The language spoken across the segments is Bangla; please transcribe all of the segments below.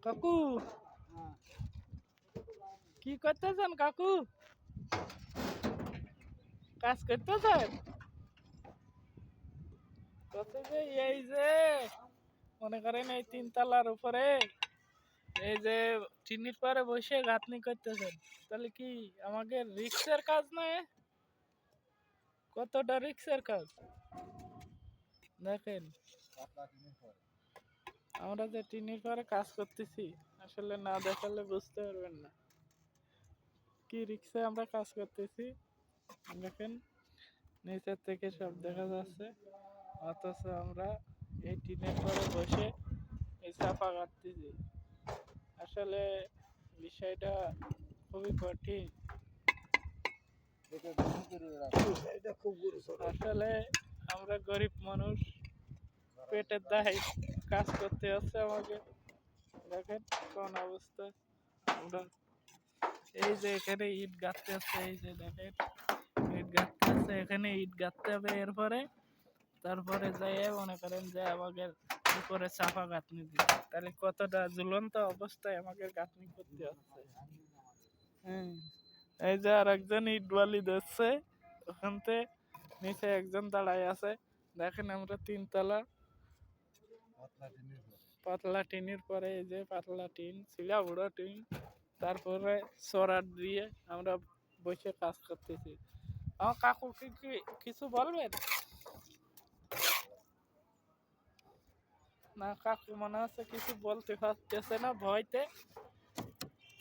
কাকু কি করতেছেন কাকু? কাজ করতেছেন? এই যে মনে করেন এই 3 তলার উপরে এই যে চিনির পরে বসে গাঁথনি করতেছেন, তাহলে কি আমাকে রিক্সের কাজ নয়? কতটা রিক্সের কাজ দেখেন। আমরা যে টিনের পরে কাজ করতেছি আসলে না দেখালে বুঝতে পারবেন না কি রিক্সে আমরা কাজ করতেছি। দেখেন নিচের থেকে সব দেখা যাচ্ছে, অথচ আমরা এই টিনের পরে বসে এই চাপা কাটতেছি। আসলে বিষয়টা খুবই কঠিন। আসলে আমরা গরিব মানুষ, পেটের দায় কাজ করতে হচ্ছে আমাকে। দেখেন কোন অবস্থা। আমরা এই যে এখানে ইট গাঁথতে হচ্ছে, এই যে দেখেন ইট গাঁথতে হচ্ছে, এখানে ইট গাঁথতে হবে, এরপরে তারপরে যাই মনে করেন যে আমাকে উপরে চাপা গাঁথনি দিবে, তাহলে কতটা ঝুলন্ত অবস্থায় আমাকে গাঁথনি করতে হচ্ছে। হ্যাঁ, এই যে আর একজন ইট বালি দিচ্ছে, ওখানতে নিচে একজন দাঁড়ায় আছে। দেখেন আমরা 3 তলা পাতলা টিনের পরে এই যে পাতলা টিন ছিলা বুড়ো টিন, তারপরে চড়ার দিয়ে আমরা বসে কাজ করতেছি। আমার কাকু কি কিছু বলবেন? না, কাকু মনে হচ্ছে কিছু বলতে পারতেছে না ভয়তে।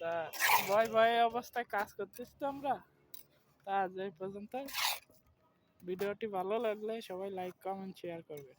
তা ভয় ভয়ে অবস্থায় কাজ করতেছি তো আমরা। তা আজ এই পর্যন্ত। ভিডিওটি ভালো লাগলে সবাই লাইক কমেন্ট শেয়ার করবে।